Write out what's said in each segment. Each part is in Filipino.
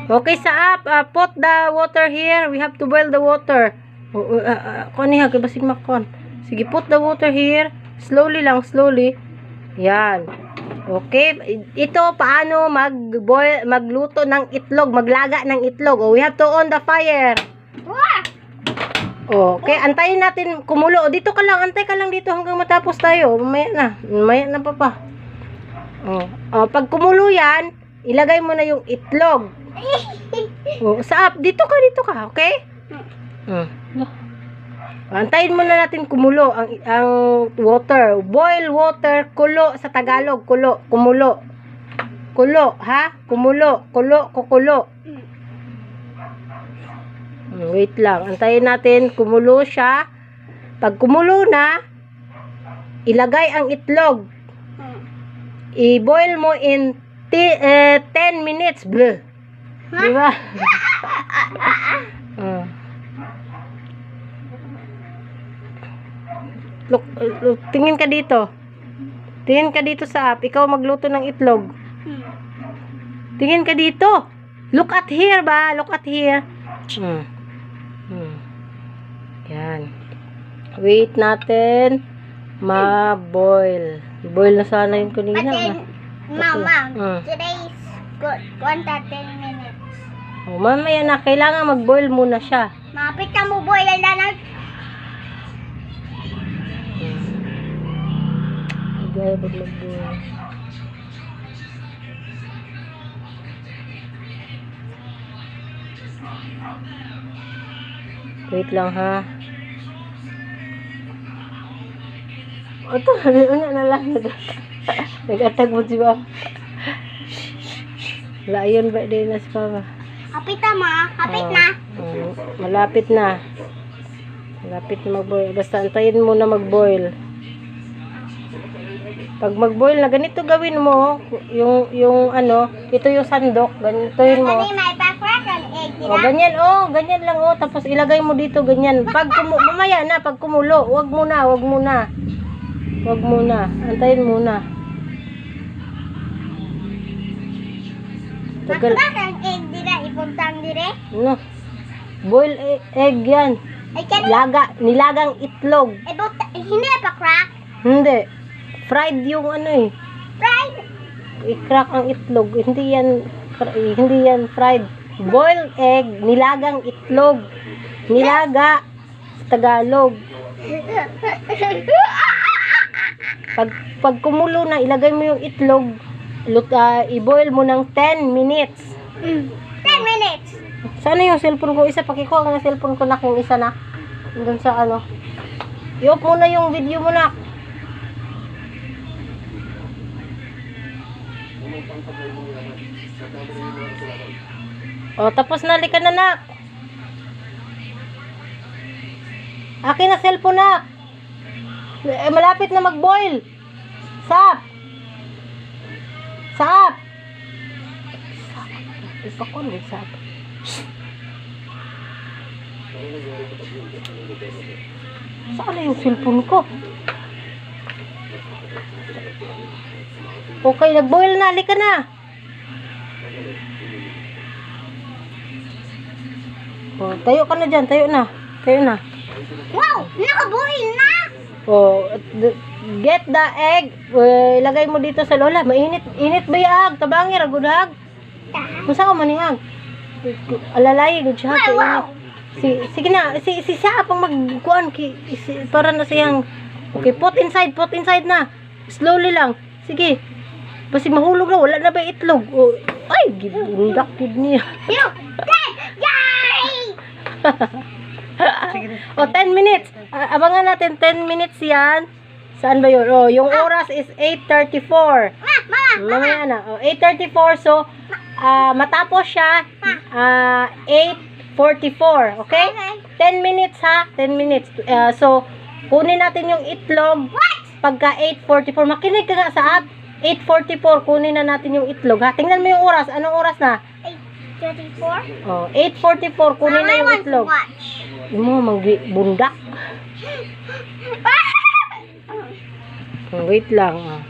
Okay, sa up, put the water here. We have to boil the water. Kaniha, kay basig makon. Sige, put the water here. Slowly lang, slowly. Yan. Okay, ito paano magluto ng itlog, maglaga ng itlog. We have to on the fire. Okay, antayin natin kumulo. Dito ka lang, antay ka lang dito hanggang matapos tayo. Mamaya na pa. Pag kumulo yan, ilagay mo na yung itlog. Dito ka, okay? Antayin mo na natin kumulo ang water. Boil water, kulo sa Tagalog, kumulo. Kulo, ha? Kumulo, kukulo. Wait lang, antayin natin kumulo siya. Pag kumulo na, ilagay ang itlog. I-boil mo in 10 minutes. Bleh. Diba? Look, tingin ka dito. Tingin ka dito sa ikaw magluto ng itlog. Tingin ka dito. Look at here ba? Look at here. Yan. Wait natin. Ma-boil. Boil na sana yung kanina. Mama, today is good. 10 minutes. Mamaya na. Kailangan mag-boil muna siya. Mapit ka mo boil na Gaya ba't mag-boil? Wait lang ha. Ito, ano na lang. Nag-atag mo si Papa. Layon ba din na si Papa? Kapit na ma. Kapit na. Malapit na. Malapit na mag-boil. Basta antayin mo na mag-boil. Pag mag-boil na, ganito gawin mo. Yung ano, ito yung sandok. Ganitoin mo. May background ang egg. Ganyan, ganyan lang, tapos ilagay mo dito, ganyan. Mamaya na, pag kumulo, wag muna. Antayin muna. Background ang egg dira, ipuntang dire. Ano? Boil egg yan. Nilagang itlog. Hindi pa crack. Hindi. Fried yung ano Fried? I-crack ang itlog. Hindi yan fried. Boiled egg, nilagang itlog. Nilaga sa Tagalog. Pag kumulo na, ilagay mo yung itlog. I-boil mo ng 10 minutes. 10 minutes. Sana yung cellphone ko isa, pakikuha ng cellphone ko na yung isa na. Doon sa ano. I-off mo na yung video mo na. Tapos nalika na nak. Akin na cellphone na. Malapit na mag-boil. Sap. Ipakon din sap. Saan na yung cellphone ko? Okay, nag-boil na. Halika na. Tayo ka na dyan. Tayo na. Wow! Nakaboil na! Get the egg. Ilagay mo dito sa lola. Init ba yung tabangi, ragudag? Masa ka manihag? Alalay, good siya. Wow! Sige na. Si Sa pang magkuhan. Para na siyang... Okay, put inside na. Slowly lang. Sige. Basta mahulog na. Wala na ba itlog? Ay, gibundak yun niya. Yay! 10 minutes. Abangan natin 10 minutes yan. Saan ba yun? Yung oras is 8:34. Mamaya na. 8:34. So, matapos siya 8:44. Okay? 10 minutes ha. 10 minutes. So, kunin natin yung itlog. Pagka 8:44. Makinig ka nga sa app. 8:44. Kunin na natin yung itlog ha. Tingnan mo yung oras. Anong oras na? 8:34. 8:44. Kunin na yung itlog. Mo bundak. Wait lang.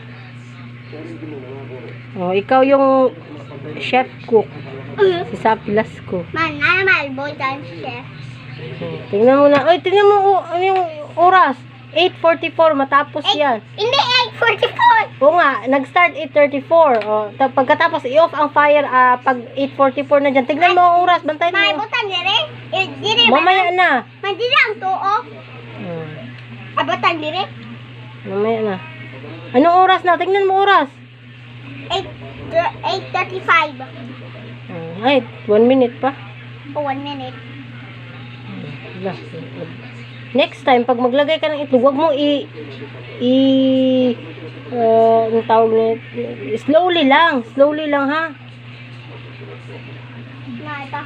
Oh, ikaw yung chef cook. Si Sapilas ko. Man, I'm a boy dance chef. Tingnan mo na. Ay, tingnan mo ano yung oras. 8:44 matapos yan. Hindi, 8:44. Oo nga, nag-start 8:34. O, pagkatapos i-off ang fire pag 8:44 na dyan. Tignan mo ang oras, bantayan May mo. butang dire. Dire. Mamaya na. Man, dire ang tuo. Abotang dire. Mamaya na. Anong oras na? Tignan mo oras. 8:35. Ay, 1 minute pa. Oh, 1 minute. Next time, pag maglagay ka ng itlog, huwag mo anong tawag na, slowly lang ha. Na ito.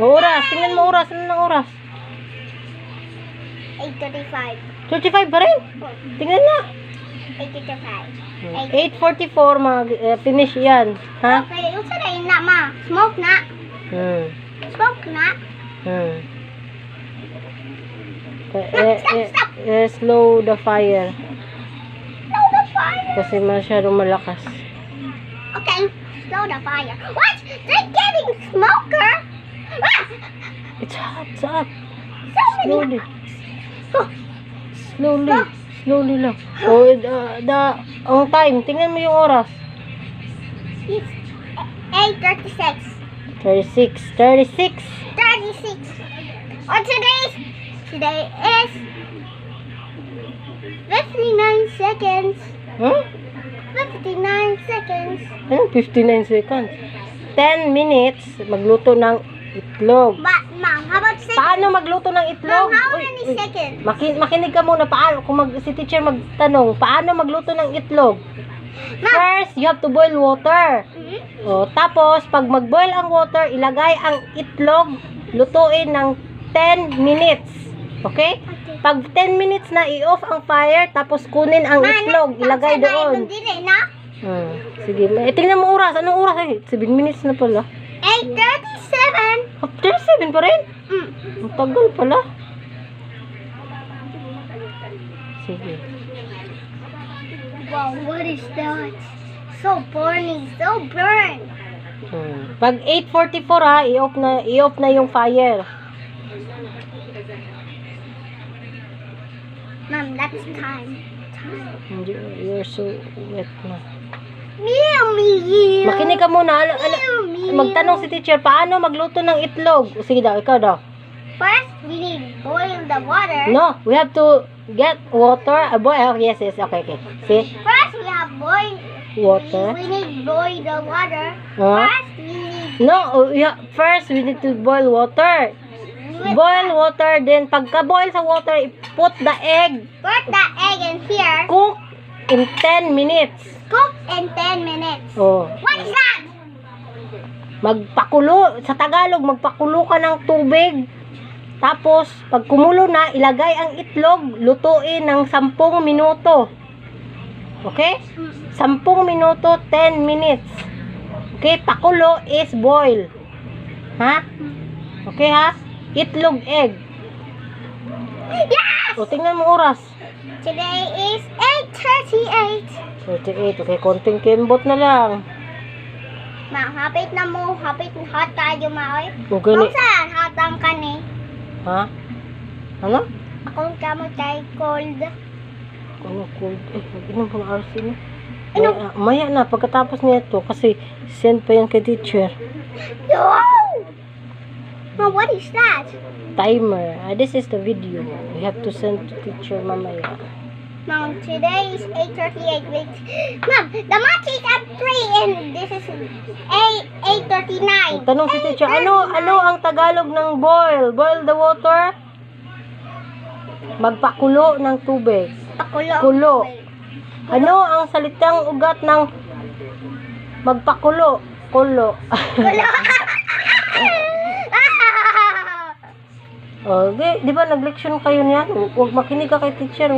Oras, tingnan mo oras, ano ng oras? 8:35. 35 pa rin? Tingnan na. 8:35. 8:44, finish yan, ha? Okay, yung saray na, ma. Smoke na. Smoke na. Slow the fire. Slow the fire. Kasi masyadong malakas. Okay, slow the fire. What? They're getting smoker. Ah! It's hot. So many. Slowly lang. Oh, ang time, tingnan mo yung oras. It's 8:36. 36. 36. Oh, today is 59 seconds. Huh? 59 seconds. Anong 59 seconds? 10 minutes, magluto ng itlog. But, Mom, how about seconds? Paano magluto ng itlog? Mom, how Uy, many uy. seconds? Makinig ka muna. Paano? Kung si teacher magtanong, paano magluto ng itlog? First, you have to boil water. O, tapos, pag mag-boil ang water, ilagay ang itlog, lutuin ng 10 minutes. Okay? Pag 10 minutes na, i-off ang fire, tapos kunin ang itlog, ilagay doon. Sige, tingnan mo oras. Anong oras? 7 minutes na pala. 8:37. After 7 pa rin? Ang tagal pala. Sige. Wow, what is that? So burning, so burn. Pag 8:44 ha, i-off na yung fire. Mom, that's time. You're so wet na. Meow. Makinig ka muna. Magtanong si teacher, paano magluto ng itlog? Sige daw, ikaw daw. First, we need boil the water. No, we have to get water. Yes. Okay. See? First, we have boil. Water. We need boil the water. Huh? First, we need No, first we need to boil water. Boil water, then pagka-boil sa water, put the egg. put the egg in here. Cook in 10 minutes. Cook in 10 minutes. Oh. What is that? Magpakulo. Sa Tagalog, magpakulo ka ng tubig. Tapos, pag kumulo na, ilagay ang itlog, lutuin ng 10 minuto. Okay? 10 minuto, 10 minutes. Okay? Pakulo is boil. Ha? Okay ha? Itlog, egg. Yes! O, tingnan mo oras. Today is 8:38. 38. Okay, konting kembot na lang. Ma, hapit na mo. Hapit hot tayo, ma. Oy. Okay Kung na. saan hot ang kani? Ha? Ano? Akong kamot kay cold. Ano cold? Inom pang RC na. Maya na, pagkatapos nito, kasi send pa yan kay teacher. Yo! Ma, what is that? Timer. This is the video. We have to send to teacher mamaya. Mom, today is 8:38. Wait. Mom, the match is at 3 and this is 8:39. Tanong si teacher, ano ang Tagalog ng boil? Boil the water? Magpakulo ng tubig. Pakulo. Kulo. Ano ang salitang ugat ng magpakulo? Kulo. Kulo. Oh, di ba nag-leksyon kayo niyan? Huwag makinig ka kay teacher.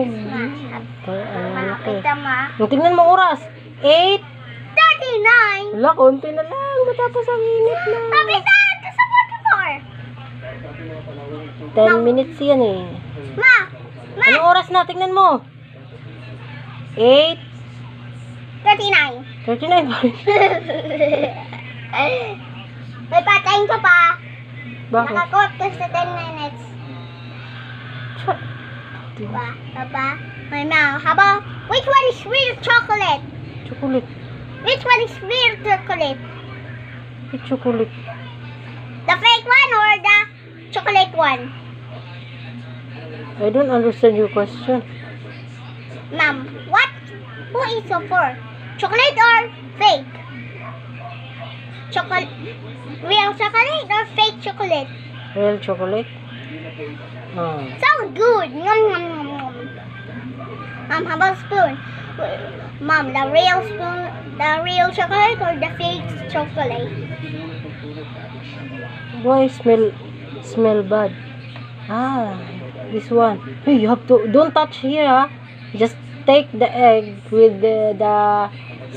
Makita ma. Tingnan mo oras. 39. Wala, konti na lang. Matapos ang init na. Kapitan, sa 44. 10 minutes yan eh. Ma. Anong oras na? Tingnan mo. 8, 39. 39 pa rin. May patayin ko pa. Bakit? Nakakot ko sa 10 minutes. Cha- Papa, my mom, how about, which one is real chocolate? Chocolate. Which one is real chocolate? It's chocolate. The fake one or the chocolate one? I don't understand your question. Mom, who is so for? Chocolate or fake? Real chocolate or fake chocolate? Real chocolate? Ah. So good. Nom, nom, nom, nom. Mom, how about spoon? Mom, the real spoon, the real chocolate or the fake chocolate? Why smell bad? Ah, this one. Hey, you have to, don't touch here, ah. Just take the egg with the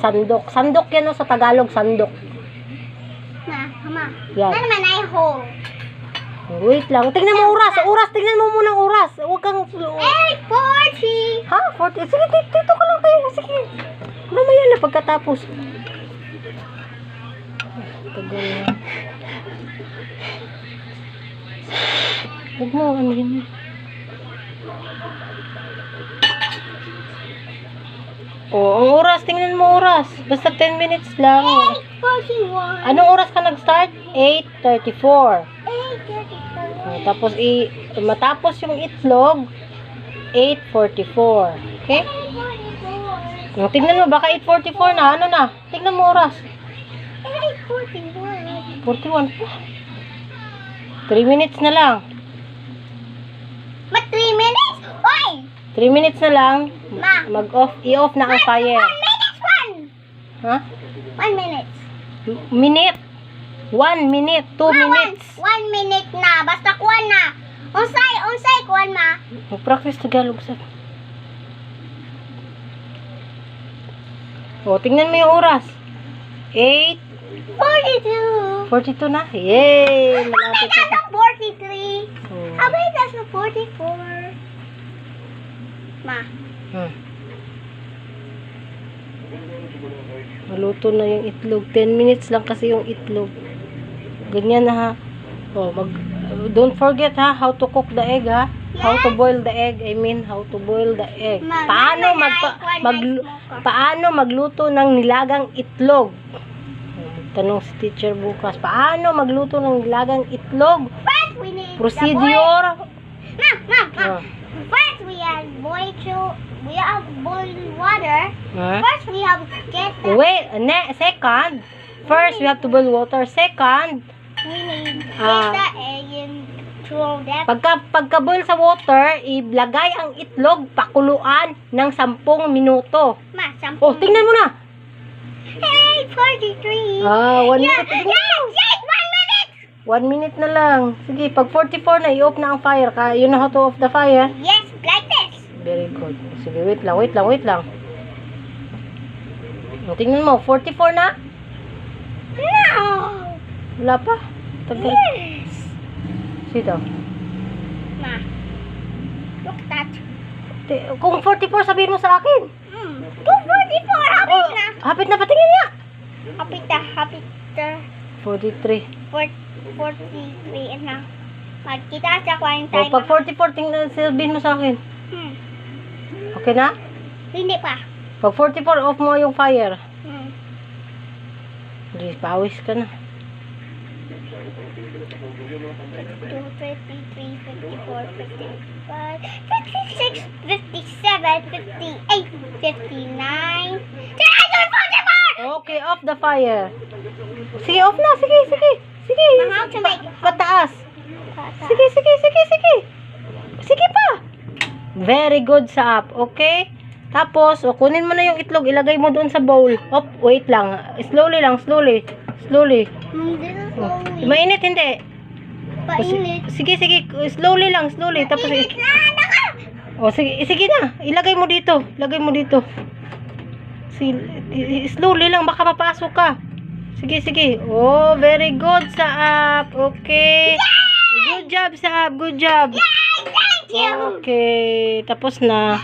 sandok. Sandok yan, no, sa Tagalog, sandok. Mama. Yan. Ano naman ay hole? Wait lang. Tingnan mo oras. Tingnan mo muna ang oras. Huwag kang... 8:40. Ha? 40? Sige, dito ka lang kayo. Sige. Mamaya na pagkatapos. Tagal na. Huwag mo, ano yun? Oh, ang oras. Tingnan mo oras. Basta 10 minutes lang. 8:41. Anong oras ka nag-start? 8:34. 8:34. Tapos matapos yung itlog 8:44. Okay? 8:44. Tingnan mo baka 8:44 na. Ano na? Tingnan mo oras. 8:41. 41 pa. 3 minutes na lang. But 3 minutes? Oy! 3 minutes na lang. Ma. I-off na ang fire. 1 minute, 1. Ha? 1 minute. Minute. 1 minute. 2 minutes. 1 minute na. Basta kuwan na. Unsay, kuwan ma. Mag-practice Tagalog sa. O, tingnan mo yung oras. 42. 8:42 na. Yay! How Malapit many na. does 43? Oh. How many does 44? Ma. Maluto na yung itlog. 10 minutes lang kasi yung itlog. Ganyan na ha. Oh, don't forget ha, how to cook the egg ha. How to boil the egg. I mean, how to boil the egg. Paano magluto ng nilagang itlog? Tanong si teacher bukas. Paano magluto ng nilagang itlog? First, we need Procedure. Mom. First, we have boiled water. Huh? First, we have to get the... Wait, second. First, we have to boil water. Second, We need to get the egg and throw that. pagka-boil sa water, ilagay ang itlog, pakuluan ng 10 minuto. Ma, something. Oh, tingnan mo na. Hey, 43. 1 Yes, minute. yes, 1 minute. 1 minute na lang. Sige, pag 44 na, i-off na ang fire. You know how to off the fire? Yes, like this. Very good. Sige, wait lang. Tingnan mo, 44 na? No. Wala pa. Tagal. Yes. Sito. Ma, look at that. Kung 44, sabihin mo sa akin. 244, hapit na. Hapit na, patingin niya. Hapit na. 43. 43 and na. Magkita sa O, quarantine. pag 44, sabihin mo sa akin. Okay na? Hindi pa. Pag 44, off mo yung fire. 2, Pawis ka na. 3, 3, 54, 55, 56, 57, 58, 59. Okay, off the fire. Sige, off na. Sige. How to make Pataas. Sige. Sige pa. Very good sa up. Okay? Tapos, kunin mo na yung itlog. Ilagay mo doon sa bowl. Wait lang. Slowly lang. Slowly. Mainit, hindi. Painit. Sige. Slowly lang. Tapos, sige na. Ilagay mo dito. Slowly lang. Baka mapasok ka. Sige. Oh, very good sa up. Okay. Good job sa up. Good job. Thank you. Okay. Tapos na.